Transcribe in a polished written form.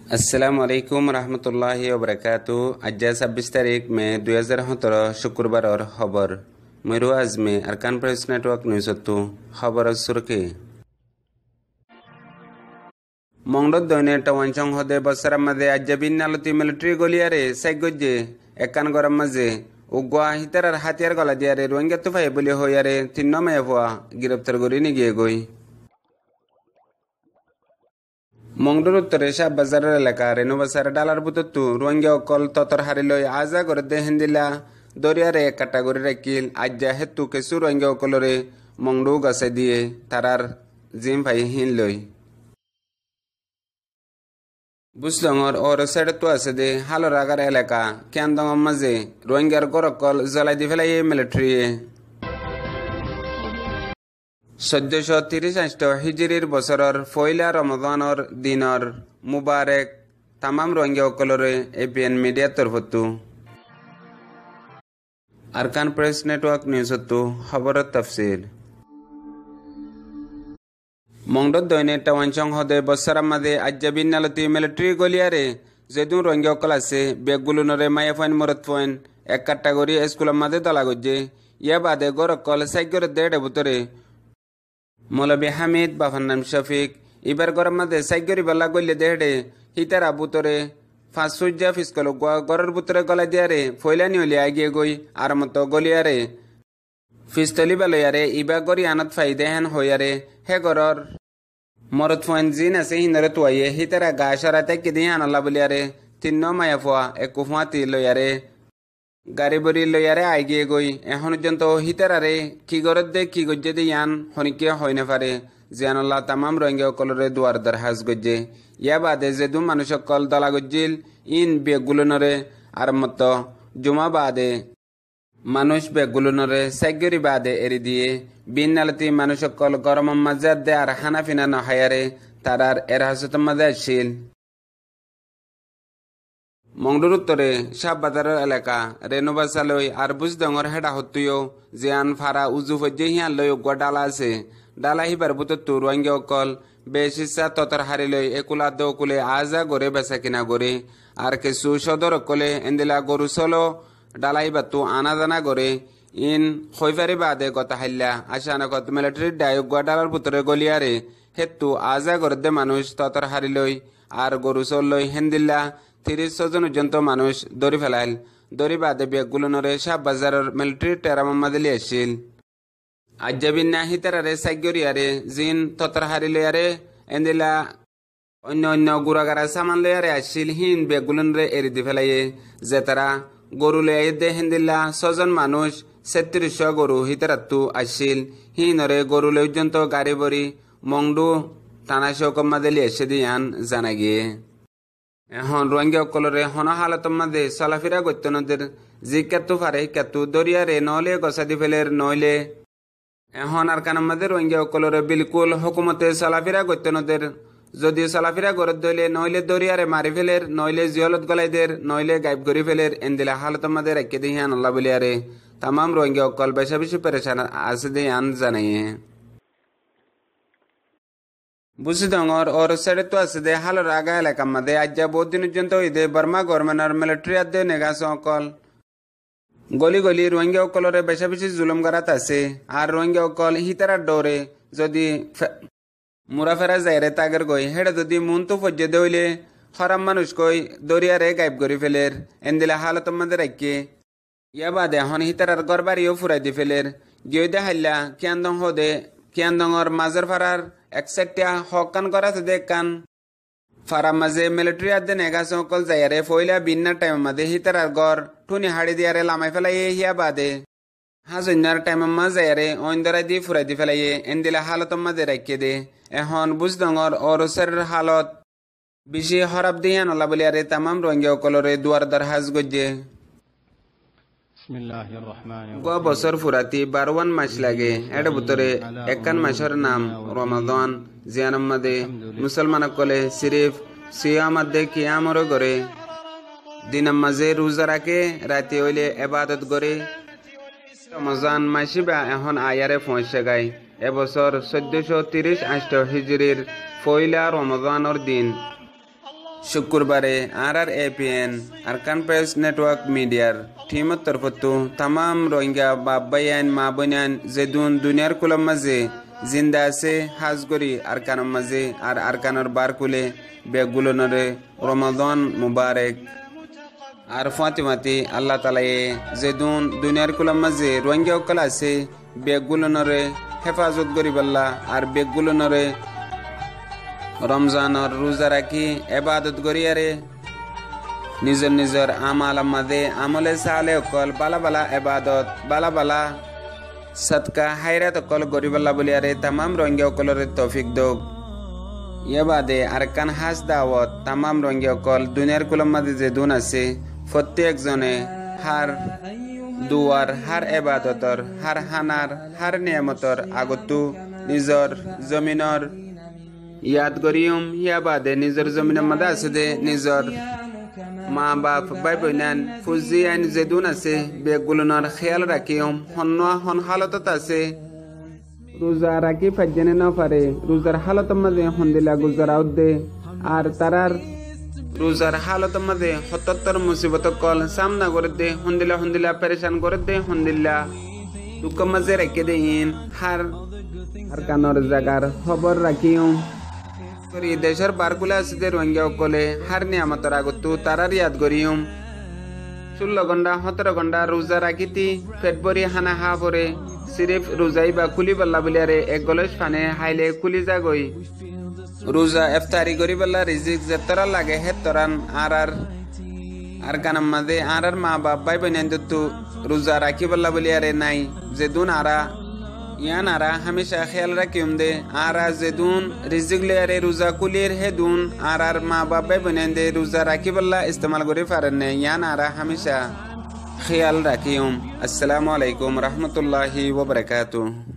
আসসালামু আলাইকুম রহমতুল্লাহি ওবরাকাতু। আজ 26 তারিখ মে 2017 শুক্রবারর খবর ময়ূর আজমে আরকান প্রেস নেটওয়ার্ক নিউজতো খবর সুরকি মংডত দৈনে টাওয়ানচং হদে বছরের মাঝে আজ বিন্নালতি মিলিটারি গলিয়ারে সাইগজ্জে একান গরম মাঝে উগুয়া হিতারার হাতিয়ার গলা দিয়ারে রোহিঙ্গা তুফাই বলি হইয়ারে 3 মায়ে ফুয়া গ্রেপ্তার করি নিগিয়ে গই। মংডুর উত্তরে শাহবাজারের এলাকা রেণুবাসার ডালার বুতত্তু রোহিঙ্গা অকল ততর হারিলই আজা করে দেহেন্দিলা দরিয়ারে এক কাটাগরি রাখিল আজ্জা হেতু কেসু রোহিঙ্গা অকলরে মংডু গাছে দিয়ে তারার জিম ভাই হিন লই বুসলঙর ওর সেড়তো আছে দে হালো রাগার এলাকা কেন্দঙর মাঝে রোহিঙ্গার গরকল জ্বলাই দি ফেলাই মিলিটারি 1430 হিজরির বছরের পয়লা রমজানের দিনের মুবারক তামাম রোহিঙ্গা অকলরে এপিএন মিডিয়ার তরফতু আরকান প্রেস নেটওয়ার্ক নিউজতো খবরের তফসিল মংডত দৈনে টাওয়ানচং হদে বছরের মাঝে আজ্জাবিন নালতি মিলিটারি গলিয়ারে যেদু রোহিঙ্গা অকল আছে বেগগুলোনরে মায়া ফাইন মরত ফাইন এক কাটাগরি স্কুলের মাঝে দলা গজ্জে ইয়া বাদে গরকল সাইগরের দেড়ে ভিতরে মৌলবী হামিদ বাফার নাম শফিক ইবার গরম মাঝে সাইগরি বেলা গল্লে দেড়ে হিতারা বুতরে ফাঁসুজ্জা ফিসকল গরের বুতরে গলা দিয়ারে ফয়লানি হলে আগিয়ে গই আর মতো গলিয়ারে ফিস্তলি বেলয়ারে ইবা গরি আনত ফাই দেহেন হইয়ারে হে গরর মরত ফাইন জিন আছে হিনরে তুয়াইয়ে হিতারা গা সরাতে কিদিয়ে আনলা বলিয়ারে 3 মায়া ফুয়া এক কুফুয়াতি লয়ারে গাড়ি বড়ি লইয়ারে আইগিয়ে গই এখন পর্যন্ত হিতারারে কি গরত দে কি গজ্জে দে ইয়ান হনিকে হয় না পারে জিয়ানুল্লাহ তামাম রোহিঙ্গা অকলরে দুয়ার দরহাজ গজ্জে ইয়া বাদে যেদু মানুষ অকল দলা গজ্জিল ইন বেগুলনরে আর মত জুমা বাদে মানুষ বেগুলনরে সাইগরি বাদে এরি দিয়ে বিন নালতি মানুষ অকল গরম মাজার দে আর হানাফিনা নহায়ারে তারার এরহাসত মাঝে আসিল। মংডুর উত্তরে শাহবাজারের এলাকা রেণুবাসালই আর বুজদঙর হেডা হতুও জিয়ান ফারা উজু ফজ্জে হিয়ান লই উগুয়া ডালা আছে ডালা হিবার বুতত্তু রোহিঙ্গা অকল বেশিসা ততর হারিলই একুলা দৌকুলে আজা গড়ে বেচা কিনা গড়ে আর কিছু সদর অকলে এন্দিলা গরু চলো ডালা হিবাতু আনা জানা গড়ে ইন খৈফারি বাদে গতা হাইলা আশানকত মিলিটারি ডাই উগুয়া ডালার ভিতরে গলিয়ারে হেতু আজা গড়ে দে মানুষ ততর হারিলই আর গরু চল লই হেন্দিল্লা 30 জন পর্যন্ত মানুষ দড়ি ফেলাইল দড়ি বাদে বেগগুলোনরে শাহবাজারের মিলিটারি টেরামাম্মা দিলি আসিল আজ্জাবিন না হিতারারে সাইগরিয়ারে জিন ততর হারি লয়ারে এন্দিলা অন্য অন্য গুড়াগারা সামান লয়ারে আসিল হিন বেগগুলোনরে এরি দি ফেলাইয়ে যে তারা গরু লয়ে দে হেন্দিল্লা 6 জন মানুষ 3600 গরু হিতারাত্তু আসিল হিনরে গরু লই পর্যন্ত গাড়ি বড়ি মংডু টানা শোকম্মা দিলি এসে দিয়ান জানা গিয়ে এখন রোহিঙ্গা অকলরে হন হালত মাঝে চলাফেরা করতে নদের জি কেতু ফারে কেতু দরিয়ারে নলে গসাদি ফেলের নইলে এখন আর কানার মাঝে রোহিঙ্গা অকলরে বিলকুল হুকুমতে চলাফেরা করতে নদের যদি চলাফেরা গরত দইলে নইলে দরিয়ারে মারি ফেলের নইলে জিয়লত গলাইদের নইলে গাইব করি ফেলের এন্দিলা হালত মাঝে রেখে দিয়ে আল্লাহ বলিয়ারে তামাম রোহিঙ্গা অকল বেশা বেশি পেরেছান আছে দিয়ে আন জানাইয়ে বুসিদঙর ওর সেড়তো আছে দে হালো রাগা এলাকার মাঝে আজ্জা বহুত দিন পর্যন্ত দে বর্মা গভর্নমেন্টের মিলিটারি আদে নেগাছ অকল গলি গলি রোহিঙ্গা অকলরে বেশা বেশি জুলুম গারাত আছে আর রোহিঙ্গা অকল হিতারার ডরে যদি মুরাফেরা যাইরে তাগের গই হেডে যদি মন তো ফজ্জে দইলে হরাম মানুষ কই দরিয়ারে গাইব করি ফেলের এন্দিলা হালত মাঝে রাখকে ইয়া বাদে এখন হিতারার গড়বাড়িও ফুরাই দি ফেলের গিয়ে দে হাইলা কিয়ান্দং হদে কিয়ান্দঙর মাঝের ফারার একসাইটিয়া হকান করা দেখ কান ফারা মাঝে মিলিটারি আদে নেগাছ অকল যাইয়ারে ফইলা বিন্না টাইম মাঝে হিতারার গড় ঠুনি হাড়ি দিয়ারে লামাই ফেলাইয়ে হিয়া বাদে হাজন্যার টাইম মা যাইয়ারে অইন্দরাই দি ফুরাই দি ফেলাইয়ে এন্দিলা হালত মাঝে রাখিয়ে দে এখন বুঝদঙর ওরসের হালত বেশি হরাব দিয়ে নলা বলিয়ারে তামাম রোহিঙ্গা অকলরে দুয়ার দরহাজ গজ্জে বছর ফুরাতি 12 মাস লাগে এর ভিতরে একান মাসের নাম রমাদান জিয়ান মাদে মুসলমান কলে সিরিফ সিয়ামাদে কিয়ামর করে দিন মাঝে রোজা রাখে রাতে হইলে ইবাদত করে রমজান মাসিবা এখন আয়ারে পৌঁছে গায় এবছর 1430 হিজরির পয়লা রমজানের দিন শুক্রবারে RRAPN আরকান প্রেস নেটওয়ার্ক মিডিয়ার টিমত তরফতো তামাম রোহিঙ্গা বাপ বাইয়ান মা বোনান যেদুন দুনিয়ার কুলম মাঝে জিন্দা আছে হাজগরি আরকানের মাঝে আর আরকানের বার কুলে বেগুলনরে রমাদান মুবারক আর ফাতিমাতি আল্লাহ তালায়ে যেদুন দুনিয়ার কুলম মাঝে রোহিঙ্গা অকল আছে বেগুলনরে হেফাজত করিবাল্লা আর বেগুলনরে রমজানের রোজা রাখি এবাদত করিয়ারে নিজের নিজের আমাল মাদে আমলে সালে অকল বালা বালা এবাদত বালা বালা সৎকা হায়রাত অকল গরিবাল্লা বলিয়ারে তামাম রোহিঙ্গা অকলরে তৌফিক দোক ইয়ে বাদে আরকান হাজ দাওয়াত তামাম রোহিঙ্গা অকল দুনিয়ার কুলম মাদে যে দুন আছে প্রত্যেক জনে হার দুয়ার হার এবাদতর হার হানার হার নিয়ামতর আগতু নিজর জমিনর ইয়াদ করিম ইয়া বাদে নিজের জমিনের মধ্যে আছে দে নিজর মা বাপ ভাই বোনান ফুজি আইন যেদুন আছে বেগুলনের খেয়াল রাখিম হন হালতত আছে রোজা রাখি ফাজ্জানে না পারে রোজার হালতের মাঝে হন্দিলা গুজারা দে আর তারার রোজার হালতের মাঝে ৭৭ মুসিবত কল সামনা করে দে হন্দিলা পেরেশান করে দে হন্দিলা দুঃখ মাঝে রেখে দে ইন হার কানর জাগার খবর রাখিম দেশের বারগুলা আছে যে রোহিঙ্গা অকলে হার নিয়ামতর আগতো তারার ইয়াদ করিম ১৬ ঘন্টা ১৭ ঘন্টা রোজা রাখিতি পেট ভরি হানা হা পরে সিরিফ রোজাই বা কুলি বাল্লা বলিয়ারে এক গলস ফানে হাইলে কুলি যাগই রোজা ইফতারি করি বাল্লা রিজিক যেতরা লাগে হে তরান আর কানাম মাঝে আর মা বাপ ভাই বোনেন তো রোজা রাখি বাল্লা বলিয়ারে নাই যেদুন ইয়ান আরা হামেশা খেয়াল রাখিম দে যেদুন রিজিক লেয়ারে রোজা কুলির হে দুন আর মা বাপ ভাই বোনেন দে রোজা রাখি বাল্লা ইস্তেমাল করে পারেন নে ইয়ান আরা হামেশা খেয়াল রাখিম। আসসালামু আলাইকুম রহমতুল্লাহি ওয়া বারাকাতুহু।